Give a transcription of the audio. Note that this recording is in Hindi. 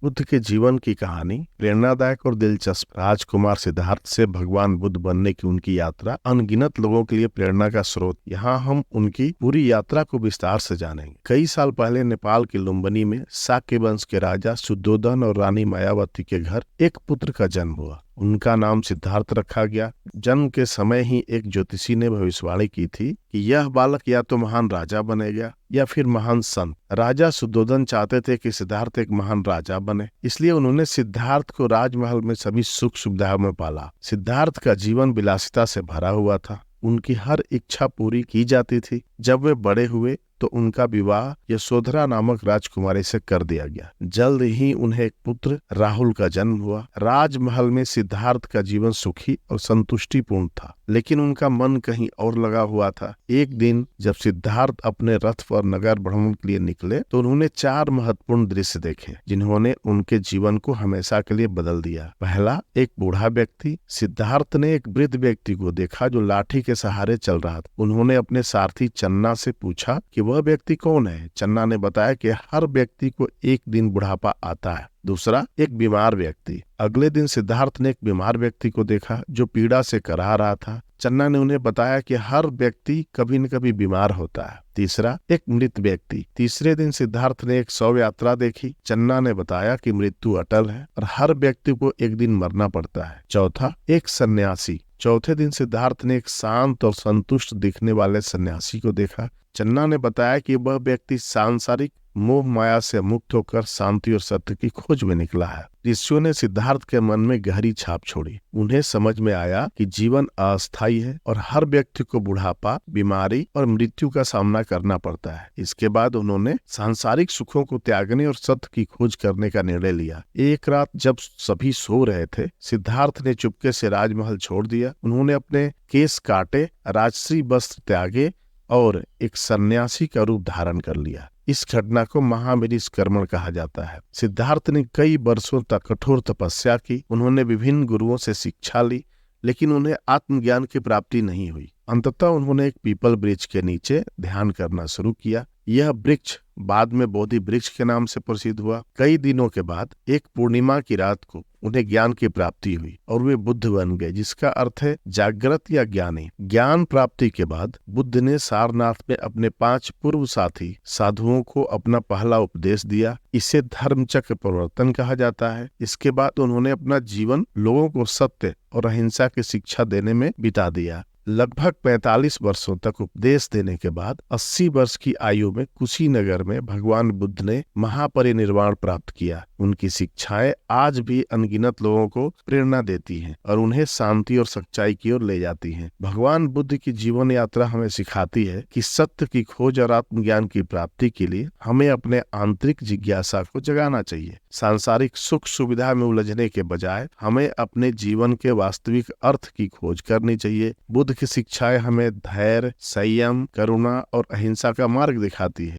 बुद्ध के जीवन की कहानी प्रेरणादायक और दिलचस्प। राजकुमार सिद्धार्थ से भगवान बुद्ध बनने की उनकी यात्रा अनगिनत लोगों के लिए प्रेरणा का स्रोत। यहाँ हम उनकी पूरी यात्रा को विस्तार से जानेंगे। कई साल पहले नेपाल के लुम्बिनी में शाक्य वंश के राजा शुद्धोधन और रानी मायावती के घर एक पुत्र का जन्म हुआ। उनका नाम सिद्धार्थ रखा गया। जन्म के समय ही एक ज्योतिषी ने भविष्यवाणी की थी कि यह बालक या तो महान राजा बनेगा या फिर महान संत। राजा शुद्धोधन चाहते थे कि सिद्धार्थ एक महान राजा बने, इसलिए उन्होंने सिद्धार्थ को राजमहल में सभी सुख सुविधाओं में पाला। सिद्धार्थ का जीवन विलासिता से भरा हुआ था। उनकी हर इच्छा पूरी की जाती थी। जब वे बड़े हुए तो उनका विवाह यशोधरा नामक राजकुमारी से कर दिया गया। जल्द ही उन्हें एक पुत्र राहुल का जन्म हुआ। राजमहल में सिद्धार्थ का जीवन सुखी और संतुष्टिपूर्ण था, लेकिन उनका मन कहीं और लगा हुआ था। एक दिन जब सिद्धार्थ अपने रथ पर नगर भ्रमण के लिए निकले तो उन्होंने 4 महत्वपूर्ण दृश्य देखे, जिन्होंने उनके जीवन को हमेशा के लिए बदल दिया। पहला, एक बूढ़ा व्यक्ति। सिद्धार्थ ने एक वृद्ध व्यक्ति को देखा जो लाठी के सहारे चल रहा था। उन्होंने अपने सारथी चन्ना से पूछा कि वह व्यक्ति कौन है। चन्ना ने बताया कि हर व्यक्ति को एक दिन बुढ़ापा आता है। दूसरा, एक बीमार व्यक्ति। अगले दिन सिद्धार्थ ने एक बीमार व्यक्ति को देखा जो पीड़ा से कराह रहा था। चन्ना ने उन्हें बताया कि हर व्यक्ति कभी न कभी बीमार होता है। तीसरा, एक मृत व्यक्ति। तीसरे दिन सिद्धार्थ ने एक शव यात्रा देखी। चन्ना ने बताया कि मृत्यु अटल है और हर व्यक्ति को एक दिन मरना पड़ता है। चौथा, एक सन्यासी। चौथे दिन सिद्धार्थ ने एक शांत और संतुष्ट दिखने वाले सन्यासी को देखा। चन्ना ने बताया कि वह व्यक्ति सांसारिक मोह माया से मुक्त होकर शांति और सत्य की खोज में निकला है। ऋषियों ने सिद्धार्थ के मन में गहरी छाप छोड़ी। उन्हें समझ में आया कि जीवन अस्थायी है और हर व्यक्ति को बुढ़ापा, बीमारी और मृत्यु का सामना करना पड़ता है। इसके बाद उन्होंने सांसारिक सुखों को त्यागने और सत्य की खोज करने का निर्णय लिया। एक रात जब सभी सो रहे थे, सिद्धार्थ ने चुपके से राजमहल छोड़ दिया। उन्होंने अपने केस काटे, राजश्री वस्त्र त्यागे और एक सन्यासी का रूप धारण कर लिया। इस घटना को महापरिनिष्क्रमण कहा जाता है। सिद्धार्थ ने कई वर्षों तक कठोर तपस्या की। उन्होंने विभिन्न गुरुओं से शिक्षा ली, लेकिन उन्हें आत्मज्ञान की प्राप्ति नहीं हुई। अंततः उन्होंने एक पीपल वृक्ष के नीचे ध्यान करना शुरू किया। यह वृक्ष बाद में बोधि वृक्ष के नाम से प्रसिद्ध हुआ। कई दिनों के बाद एक पूर्णिमा की रात को उन्हें ज्ञान की प्राप्ति हुई और वे बुद्ध बन गए, जिसका अर्थ है जागृत या ज्ञानी। ज्ञान प्राप्ति के बाद बुद्ध ने सारनाथ में अपने 5 पूर्व साथी साधुओं को अपना पहला उपदेश दिया। इसे धर्मचक्र प्रवर्तन कहा जाता है। इसके बाद उन्होंने अपना जीवन लोगों को सत्य और अहिंसा की शिक्षा देने में बिता दिया। लगभग 45 वर्षों तक उपदेश देने के बाद 80 वर्ष की आयु में कुशीनगर में भगवान बुद्ध ने महापरिनिर्वाण प्राप्त किया। उनकी शिक्षाएं आज भी अनगिनत लोगों को प्रेरणा देती हैं और उन्हें शांति और सच्चाई की ओर ले जाती हैं। भगवान बुद्ध की जीवन यात्रा हमें सिखाती है कि सत्य की खोज और आत्मज्ञान की प्राप्ति के लिए हमें अपने आंतरिक जिज्ञासा को जगाना चाहिए। सांसारिक सुख सुविधा में उलझने के बजाय हमें अपने जीवन के वास्तविक अर्थ की खोज करनी चाहिए। बुद्ध की शिक्षाएं हमें धैर्य, संयम, करुणा और अहिंसा का मार्ग दिखाती है।